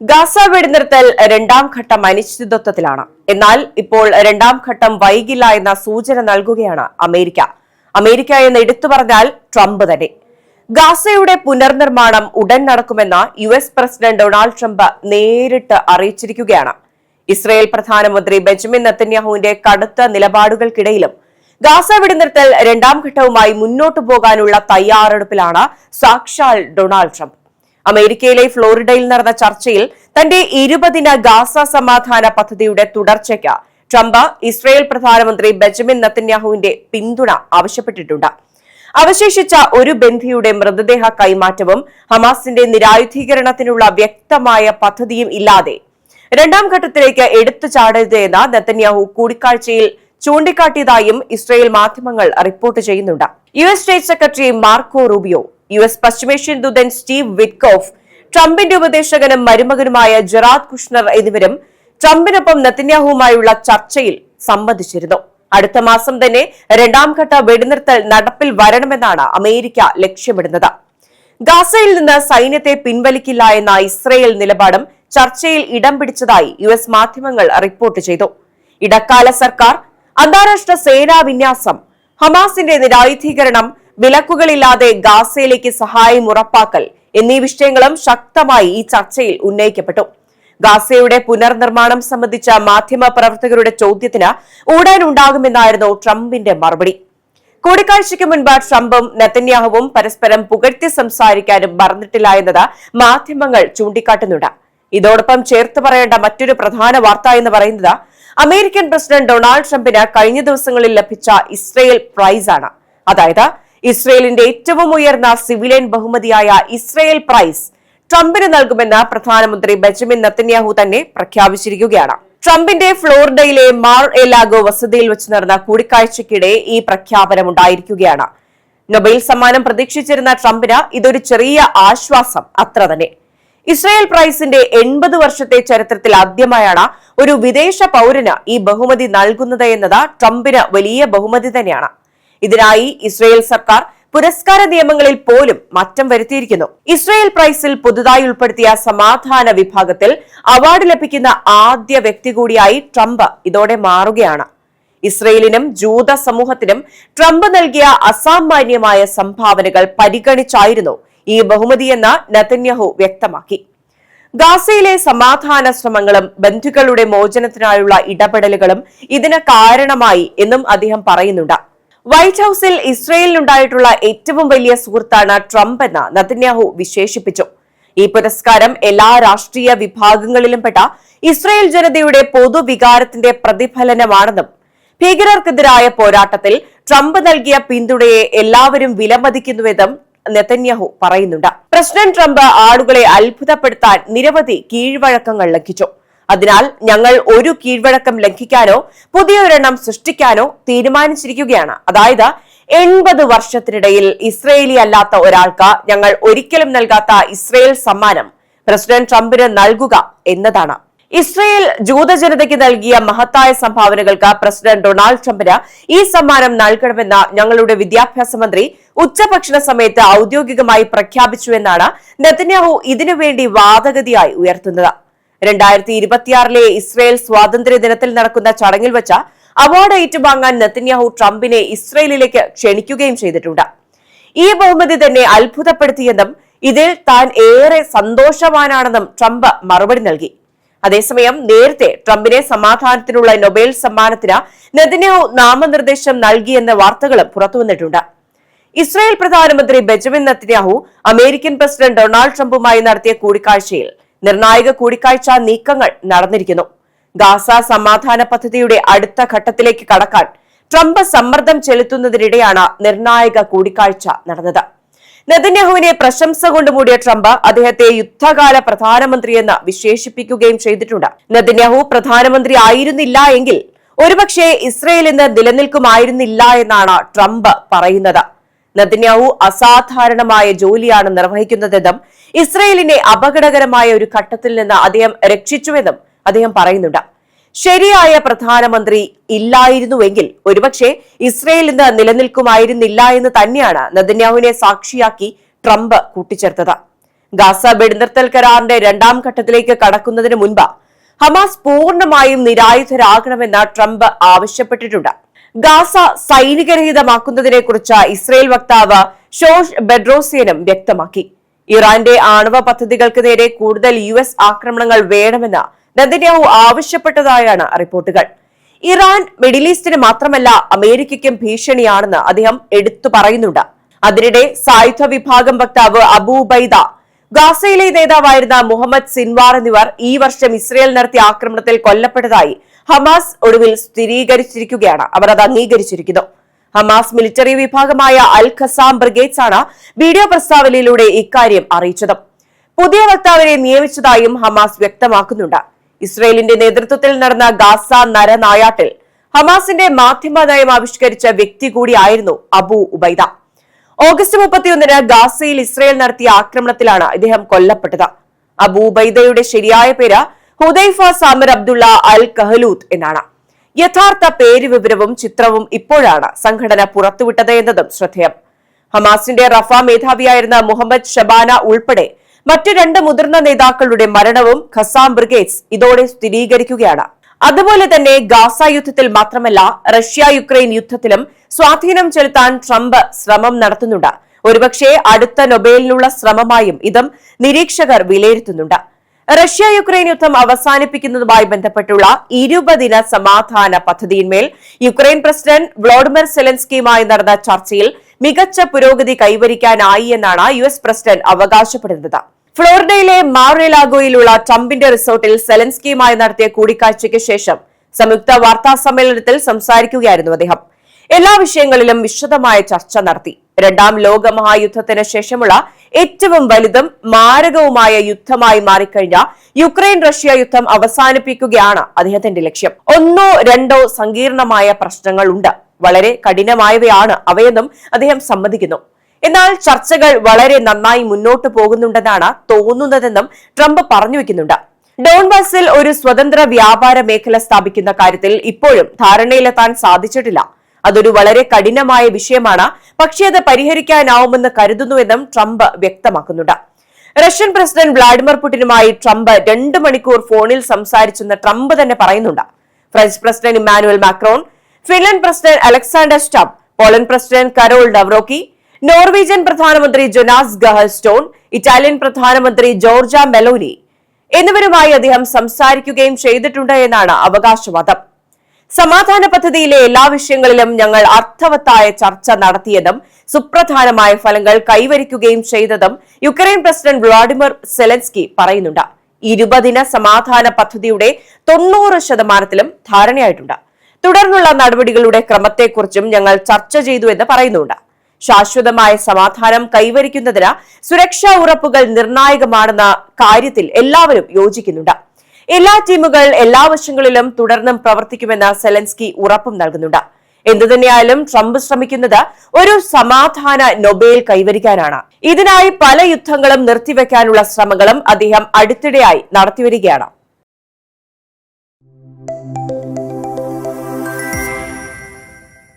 Gaza വെടിനിർത്തൽ രണ്ടാം ഘട്ടം അനിശ്ചിതത്വത്തിലാണ്. എന്നാൽ ഇപ്പോൾ രണ്ടാം ഘട്ടം വൈകില്ല എന്ന സൂചന നൽകുകയാണ് അമേരിക്ക എന്ന് എടുത്തു പറഞ്ഞാൽ ട്രംപ് തന്നെ. ഗാസയുടെ പുനർനിർമ്മാണം ഉടൻ നടക്കുമെന്ന് US പ്രസിഡന്റ് ഡൊണാൾഡ് ട്രംപ് നേരിട്ട് അറിയിച്ചിരിക്കുകയാണ്. ഇസ്രയേൽ പ്രധാനമന്ത്രി ബെഞ്ചമിൻ നെതന്യാഹുവിന്റെ കടുത്ത നിലപാടുകൾക്കിടയിലും ഗാസ വെടിനിർത്തൽ രണ്ടാം ഘട്ടവുമായി മുന്നോട്ടു പോകാനുള്ള തയ്യാറെടുപ്പിലാണ് സാക്ഷാൽ ഡൊണാൾഡ് ട്രംപ്. അമേരിക്കയിലെ ഫ്ലോറിഡയിൽ നടന്ന ചർച്ചയിൽ തന്റെ 20 ഗാസ സമാധാന പദ്ധതിയുടെ തുടർച്ചയ്ക്ക് ട്രംപ് ഇസ്രയേൽ പ്രധാനമന്ത്രി ബെഞ്ചമിൻ നെതന്യാഹുവിന്റെ പിന്തുണ ആവശ്യപ്പെട്ടിട്ടുണ്ട്. അവശേഷിച്ച ഒരു ബന്ധിയുടെ മൃതദേഹ കൈമാറ്റവും ഹമാസിന്റെ നിരായുധീകരണത്തിനുള്ള വ്യക്തമായ പദ്ധതിയും ഇല്ലാതെ രണ്ടാം ഘട്ടത്തിലേക്ക് എടുത്തു ചാടരുത് എന്ന് നെതന്യാഹു കൂടിക്കാഴ്ചയിൽ ചൂണ്ടിക്കാട്ടിയതായും ഇസ്രയേൽ മാധ്യമങ്ങൾ റിപ്പോർട്ട് ചെയ്യുന്നുണ്ട്. US state secretary Marco Rubio, US പശ്ചിമേഷ്യൻ ദൂതൻ സ്റ്റീവ് വിറ്റ്കോഫ്, ട്രംപിന്റെ ഉപദേശകനും മരുമകനുമായ ജെറാഡ് കുഷ്ണർ എന്നിവരും ട്രംപിനൊപ്പം നെതന്യാഹുവുമായുള്ള ചർച്ചയിൽ സംബന്ധിച്ചിരുന്നു. അടുത്ത മാസം തന്നെ രണ്ടാം ഘട്ട വെടിനിർത്തൽ നടപ്പിൽ വരണമെന്നാണ് അമേരിക്ക ലക്ഷ്യമിടുന്നത്. ഗാസയിൽ നിന്ന് സൈന്യത്തെ പിൻവലിക്കില്ല എന്ന ഇസ്രയേൽ നിലപാടും ചർച്ചയിൽ ഇടം പിടിച്ചതായി US മാധ്യമങ്ങൾ റിപ്പോർട്ട് ചെയ്തു. ഇടക്കാല സർക്കാർ, അന്താരാഷ്ട്ര സേനാ വിന്യാസം, ഹമാസിന്റെ നിരായുധീകരണം, വിലക്കുകളില്ലാതെ ഗാസയിലേക്ക് സഹായം ഉറപ്പാക്കൽ എന്നീ വിഷയങ്ങളും ശക്തമായി ഈ ചർച്ചയിൽ ഉന്നയിക്കപ്പെട്ടു. ഗാസയുടെ പുനർനിർമ്മാണം സംബന്ധിച്ച മാധ്യമ പ്രവർത്തകരുടെ ചോദ്യത്തിന് ഉടൻ ഉണ്ടാകുമെന്നായിരുന്നു ട്രംപിന്റെ മറുപടി. കൂടിക്കാഴ്ചയ്ക്ക് മുൻപ് ട്രംപും നെതന്യാഹുവും പരസ്പരം പുകഴ്ത്തി സംസാരിക്കാനും മറന്നിട്ടില്ല എന്നത് മാധ്യമങ്ങൾ ചൂണ്ടിക്കാട്ടുന്നുണ്ട്. ഇതോടൊപ്പം ചേർത്ത് പറയേണ്ട മറ്റൊരു പ്രധാന വാർത്ത എന്ന് പറയുന്നത് അമേരിക്കൻ പ്രസിഡന്റ് ഡൊണാൾഡ് ട്രംപിന് കഴിഞ്ഞ ദിവസങ്ങളിൽ ലഭിച്ച ഇസ്രയേൽ പ്രൈസ് ആണ്. അതായത് ഇസ്രയേലിന്റെ ഏറ്റവും ഉയർന്ന സിവിലിയൻ ബഹുമതിയായ ഇസ്രയേൽ പ്രൈസ് ട്രംപിന് നൽകുമെന്ന് പ്രധാനമന്ത്രി ബെഞ്ചമിൻ നെതന്യാഹു തന്നെ പ്രഖ്യാപിച്ചിരിക്കുകയാണ്. ട്രംപിന്റെ ഫ്ലോറിഡയിലെ മാർ എ ലാഗോ വസതിയിൽ വെച്ച് നടന്ന കൂടിക്കാഴ്ചയ്ക്കിടെ ഈ പ്രഖ്യാപനം ഉണ്ടായിരിക്കുകയാണ്. നൊബേൽ സമ്മാനം പ്രതീക്ഷിച്ചിരുന്ന ട്രംപിന് ഇതൊരു ചെറിയ ആശ്വാസം അത്ര തന്നെ. ഇസ്രയേൽ പ്രൈസിന്റെ 80 വർഷത്തെ ചരിത്രത്തിൽ ആദ്യമായാണ് ഒരു വിദേശ പൗരന് ഈ ബഹുമതി നൽകുന്നത് എന്നത് ട്രംപിന് വലിയ ബഹുമതി തന്നെയാണ്. ഇതിനായി ഇസ്രയേൽ സർക്കാർ പുരസ്കാര നിയമങ്ങളിൽ പോലും മാറ്റം വരുത്തിയിരിക്കുന്നു. ഇസ്രയേൽ പ്രൈസിൽ പുതുതായി ഉൾപ്പെടുത്തിയ സമാധാന വിഭാഗത്തിൽ അവാർഡ് ലഭിക്കുന്ന ആദ്യ വ്യക്തി കൂടിയായി ട്രംപ് ഇതോടെ മാറുകയാണ്. ഇസ്രയേലിനും ജൂത സമൂഹത്തിനും ട്രംപ് നൽകിയ അസാമാന്യമായ സംഭാവനകൾ പരിഗണിച്ചായിരുന്നു ഈ ബഹുമതിയെന്ന് നെതന്യാഹു വ്യക്തമാക്കി. ഗാസയിലെ സമാധാന ശ്രമങ്ങളും ബന്ധുക്കളുടെ മോചനത്തിനായുള്ള ഇടപെടലുകളും ഇതിന് കാരണമായി എന്നും അദ്ദേഹം പറയുന്നുണ്ട്. വൈറ്റ് ഹൌസിൽ ഇസ്രയേലിനുണ്ടായിട്ടുള്ള ഏറ്റവും വലിയ സുഹൃത്താണ് ട്രംപ് എന്ന് നെതന്യാഹു വിശേഷിപ്പിച്ചു. ഈ പുരസ്കാരം എല്ലാ രാഷ്ട്രീയ വിഭാഗങ്ങളിലും പെട്ട ഇസ്രയേൽ ജനതയുടെ പൊതുവികാരത്തിന്റെ പ്രതിഫലനമാണെന്നും ഭീകരർക്കെതിരായ പോരാട്ടത്തിൽ ട്രംപ് നൽകിയ പിന്തുണയെ എല്ലാവരും വിലമതിക്കുന്നുവെന്നും നെതന്യാഹു പറയുന്നുണ്ട്. പ്രസിഡന്റ് ട്രംപ് ആളുകളെ അത്ഭുതപ്പെടുത്താൻ നിരവധി കീഴ്വഴക്കങ്ങൾ ലംഘിച്ചു. അതിനാൽ ഞങ്ങൾ ഒരു കീഴ്വഴക്കം ലംഘിക്കാനോ പുതിയൊരെണ്ണം സൃഷ്ടിക്കാനോ തീരുമാനിച്ചിരിക്കുകയാണ്. അതായത് 80 വർഷത്തിനിടയിൽ ഇസ്രയേലി അല്ലാത്ത ഒരാൾക്ക് ഞങ്ങൾ ഒരിക്കലും നൽകാത്ത ഇസ്രയേൽ സമ്മാനം പ്രസിഡന്റ് ട്രംപിന് നൽകുക എന്നതാണ്. ഇസ്രയേൽ ജൂതജനതയ്ക്ക് നൽകിയ മഹത്തായ സംഭാവനകൾക്ക് പ്രസിഡന്റ് ഡൊണാൾഡ് ട്രംപിന് ഈ സമ്മാനം നൽകണമെന്ന് ഞങ്ങളുടെ വിദ്യാഭ്യാസ മന്ത്രി ഉച്ചഭക്ഷണ സമയത്ത് ഔദ്യോഗികമായി പ്രഖ്യാപിച്ചുവെന്നാണ് നെതന്യാഹു ഇതിനുവേണ്ടി വാദഗതിയായി ഉയർത്തുന്നത്. 2026 ഇസ്രയേൽ സ്വാതന്ത്ര്യ ദിനത്തിൽ നടക്കുന്ന ചടങ്ങിൽ വെച്ച അവാർഡ് ഏറ്റുവാങ്ങാൻ നെതന്യാഹു ട്രംപിനെ ഇസ്രയേലിലേക്ക് ക്ഷണിക്കുകയും ചെയ്തിട്ടുണ്ട്. ഈ ബഹുമതി തന്നെ അത്ഭുതപ്പെടുത്തിയെന്നും ഇതിൽ താൻ ഏറെ സന്തോഷവാനാണെന്നും ട്രംപ് മറുപടി നൽകി. അതേസമയം നേരത്തെ ട്രംപിനെ സമാധാനത്തിനുള്ള നൊബേൽ സമ്മാനത്തിന് നെതന്യാഹു നാമനിർദ്ദേശം നൽകിയെന്ന വാർത്തകളും പുറത്തുവന്നിട്ടുണ്ട്. ഇസ്രായേൽ പ്രധാനമന്ത്രി Benjamin Netanyahu American president Donald ട്രംപുമായി നടത്തിയ കൂടിക്കാഴ്ചയിൽ നിർണായക കൂടിക്കാഴ്ച നീക്കങ്ങൾ നടന്നിരിക്കുന്നു. ഗാസ സമാധാന പദ്ധതിയുടെ അടുത്ത ഘട്ടത്തിലേക്ക് കടക്കാൻ ട്രംപ് സമ്മർദ്ദം ചെലുത്തുന്നതിനിടെയാണ് നിർണായക കൂടിക്കാഴ്ച നടന്നത്. നെതന്യാഹുവിനെ പ്രശംസ കൊണ്ട് മൂടിയ ട്രംപ് അദ്ദേഹത്തെ യുദ്ധകാല പ്രധാനമന്ത്രിയെന്ന് വിശേഷിപ്പിക്കുകയും ചെയ്തിട്ടുണ്ട്. നെതന്യാഹു പ്രധാനമന്ത്രി ആയിരുന്നില്ല എങ്കിൽ ഒരുപക്ഷെ ഇസ്രയേൽ ഇന്ന് നിലനിൽക്കുമായിരുന്നില്ല എന്നാണ് ട്രംപ് പറയുന്നത്. നെതന്യാഹു അസാധാരണമായ ജോലിയാണ് നിർവഹിക്കുന്നതെന്നും ഇസ്രയേലിനെ അപകടകരമായ ഒരു ഘട്ടത്തിൽ നിന്ന് അദ്ദേഹം രക്ഷിച്ചുവെന്നും അദ്ദേഹം പറയുന്നുണ്ട്. ശരിയായ പ്രധാനമന്ത്രി ഇല്ലായിരുന്നുവെങ്കിൽ ഒരുപക്ഷെ ഇസ്രയേൽ ഇന്ന് നിലനിൽക്കുമായിരുന്നില്ല എന്ന് തന്നെയാണ് നെതന്യാഹുവിനെ സാക്ഷിയാക്കി ട്രംപ് കൂട്ടിച്ചേർത്തത്. ഗാസ വെടിനിർത്തൽ കരാറിന്റെ രണ്ടാം ഘട്ടത്തിലേക്ക് കടക്കുന്നതിന് മുൻപ് ഹമാസ് പൂർണ്ണമായും നിരായുധരാകണമെന്ന് ട്രംപ് ആവശ്യപ്പെട്ടിട്ടുണ്ട്. ഗാസ സൈനികരഹിതമാക്കുന്നതിനെക്കുറിച്ച് ഇസ്രയേൽ വക്താവ് ഷോഷ് ബെഡ്രോസിയനും വ്യക്തമാക്കി. ഇറാന്റെ ആണവ പദ്ധതികൾക്ക് നേരെ കൂടുതൽ US ആക്രമണങ്ങൾ വേണമെന്ന് നെതന്യാഹു ആവശ്യപ്പെട്ടതായാണ് റിപ്പോർട്ടുകൾ. ഇറാൻ മിഡിൽ ഈസ്റ്റിന് മാത്രമല്ല അമേരിക്കയ്ക്കും ഭീഷണിയാണെന്ന് അദ്ദേഹം എടുത്തു പറയുന്നുണ്ട്. അതിനിടെ സായുധ വിഭാഗം വക്താവ് അബൂ ഉബൈദ, ഗാസയിലെ നേതാവായിരുന്ന മുഹമ്മദ് സിൻവാർ എന്നിവർ ഈ വർഷം ഇസ്രയേൽ നടത്തിയ ആക്രമണത്തിൽ കൊല്ലപ്പെട്ടതായി ഹമാസ് ഒടുവിൽ സ്ഥിരീകരിച്ചിരിക്കുകയാണ്. അവർ അത് അംഗീകരിച്ചിരിക്കുന്നു. ഹമാസ് മിലിറ്ററി വിഭാഗമായ അൽ ഖസാം ബ്രിഗേഡ്സ് ആണ് വീഡിയോ പ്രസ്താവനയിലൂടെ ഇക്കാര്യം അറിയിച്ചത്. പുതിയ വക്താവിനെ നിയമിച്ചതായും ഹമാസ് വ്യക്തമാക്കുന്നുണ്ട്. ഇസ്രയേലിന്റെ നേതൃത്വത്തിൽ നടന്ന ഗാസ നരനായാട്ടിൽ ഹമാസിന്റെ മാധ്യമ നയം ആവിഷ്കരിച്ച വ്യക്തി കൂടിയായിരുന്നു അബൂ ഉബൈദ. ഓഗസ്റ്റ് 31-ന് ഗാസയിൽ ഇസ്രയേൽ നടത്തിയ ആക്രമണത്തിലാണ് ഇദ്ദേഹം കൊല്ലപ്പെട്ടത്. അബൂ ഉബൈദയുടെ ശരിയായ പേര് ഹുദൈഫ സാമിർ അബ്ദുള്ള അൽ കഹലൂത്ത് എന്നാണ്. യഥാർത്ഥ പേര് വിവരവും ചിത്രവും ഇപ്പോഴാണ് സംഘടന പുറത്തുവിട്ടത് എന്നതും ശ്രദ്ധേയം. ഹമാസിന്റെ റഫ മേധാവിയായിരുന്ന മുഹമ്മദ് ഷബാന ഉൾപ്പെടെ മറ്റു 2 മുതിർന്ന നേതാക്കളുടെ മരണവും ഖസാം ബ്രിഗേഡ്സ് ഇതോടെ സ്ഥിരീകരിക്കുകയാണ്. അതുപോലെ തന്നെ ഗാസ യുദ്ധത്തിൽ മാത്രമല്ല റഷ്യ യുക്രൈൻ യുദ്ധത്തിലും സ്വാധീനം ചെലുത്താൻ ട്രംപ് ശ്രമം നടത്തുന്നുണ്ട്. ഒരുപക്ഷെ അടുത്ത നൊബേലിനുള്ള ശ്രമമായും ഇതും നിരീക്ഷകർ വിലയിരുത്തുന്നുണ്ട്. റഷ്യ യുക്രൈൻ യുദ്ധം അവസാനിപ്പിക്കുന്നതുമായി ബന്ധപ്പെട്ടുള്ള 20-ദിന സമാധാന പദ്ധതിയിന്മേൽ യുക്രൈൻ പ്രസിഡന്റ് വ്ളോഡിമിർ സെലൻസ്കിയുമായി നടന്ന ചർച്ചയിൽ മികച്ച പുരോഗതി കൈവരിക്കാനായി എന്നാണ് US പ്രസിഡന്റ് അവകാശപ്പെടുന്നത്. ഫ്ലോറിഡയിലെ മാർ-എ-ലാഗോയിലുള്ള ട്രംപിന്റെ റിസോർട്ടിൽ സെലൻസ്കിയുമായി നടത്തിയ കൂടിക്കാഴ്ചയ്ക്ക് ശേഷം സംയുക്ത വാർത്താ സമ്മേളനത്തിൽ സംസാരിക്കുകയായിരുന്നു അദ്ദേഹം. എല്ലാ വിഷയങ്ങളിലും വിശദമായ ചർച്ച നടത്തി. രണ്ടാം ലോക മഹായുദ്ധത്തിന് ശേഷമുള്ള ഏറ്റവും വലുതും മാരകവുമായ യുദ്ധമായി മാറിക്കഴിഞ്ഞ യുക്രൈൻ റഷ്യ യുദ്ധം അവസാനിപ്പിക്കുകയാണ് അദ്ദേഹത്തിന്റെ ലക്ഷ്യം. 1-2 സങ്കീർണമായ പ്രശ്നങ്ങൾ ഉണ്ട്, വളരെ കഠിനമായവയാണ് അവയെന്നും അദ്ദേഹം സമ്മതിക്കുന്നു. എന്നാൽ ചർച്ചകൾ വളരെ നന്നായി മുന്നോട്ട് പോകുന്നുണ്ടെന്നാണ് തോന്നുന്നതെന്നും ട്രംപ് പറഞ്ഞു വെക്കുന്നുണ്ട്. ഡോൺബാസിൽ ഒരു സ്വതന്ത്ര വ്യാപാര മേഖല സ്ഥാപിക്കുന്ന കാര്യത്തിൽ ഇപ്പോഴും ധാരണയിലെത്താൻ സാധിച്ചിട്ടില്ല. അതൊരു വളരെ കഠിനമായ വിഷയമാണ്, പക്ഷേ അത് പരിഹരിക്കാനാവുമെന്ന് കരുതുന്നുവെന്നും ട്രംപ് വ്യക്തമാക്കുന്നുണ്ട്. റഷ്യൻ പ്രസിഡന്റ് വ്ളാഡിമിർ പുടിനുമായി ട്രംപ് 2 മണിക്കൂർ ഫോണിൽ സംസാരിച്ചെന്ന് ട്രംപ് തന്നെ പറയുന്നുണ്ട്. French president Emmanuel Macron, Finland president Alexander Stubb, Poland president Karol Nawrocki, Norwegian പ്രധാനമന്ത്രി ജൊനാസ് ഗഹൽ സ്റ്റോൺ, ഇറ്റാലിയൻ പ്രധാനമന്ത്രി ജോർജ മെലോനി എന്നിവരുമായി അദ്ദേഹം സംസാരിക്കുകയും ചെയ്തിട്ടുണ്ട് എന്നാണ് അവകാശവാദം. സമാധാന പദ്ധതിയിലെ എല്ലാ വിഷയങ്ങളിലും ഞങ്ങൾ അർത്ഥവത്തായ ചർച്ച നടത്തിയതും സുപ്രധാനമായ ഫലങ്ങൾ കൈവരിക്കുകയും ചെയ്തതും യുക്രൈൻ പ്രസിഡന്റ് വ്ളാഡിമിർ സെലൻസ്കി പറയുന്നുണ്ട്. 20-ദിന സമാധാന പദ്ധതിയുടെ 90% ധാരണയായിട്ടുണ്ട്. തുടർന്നുള്ള നടപടികളുടെ ക്രമത്തെക്കുറിച്ചും ഞങ്ങൾ ചർച്ച ചെയ്തു എന്ന് പറയുന്നുണ്ട്. ശാശ്വതമായ സമാധാനം കൈവരിക്കുന്നതിന് സുരക്ഷാ ഉറപ്പുകൾ നിർണായകമാണെന്ന കാര്യത്തിൽ എല്ലാവരും യോജിക്കുന്നുണ്ട്. എല്ലാ ടീമുകൾ എല്ലാ വശങ്ങളിലും തുടർന്നും പ്രവർത്തിക്കുമെന്ന് സെലൻസ്കി ഉറപ്പും നൽകുന്നുണ്ട്. എന്തുതന്നെയായാലും ട്രംപ് ശ്രമിക്കുന്നത് ഒരു സമാധാന നൊബേൽ കൈവരിക്കാനാണ്. ഇതിനായി പല യുദ്ധങ്ങളും നിർത്തിവെക്കാനുള്ള ശ്രമങ്ങളും അദ്ദേഹം അടുത്തിടെയായി നടത്തിവരികയാണ്.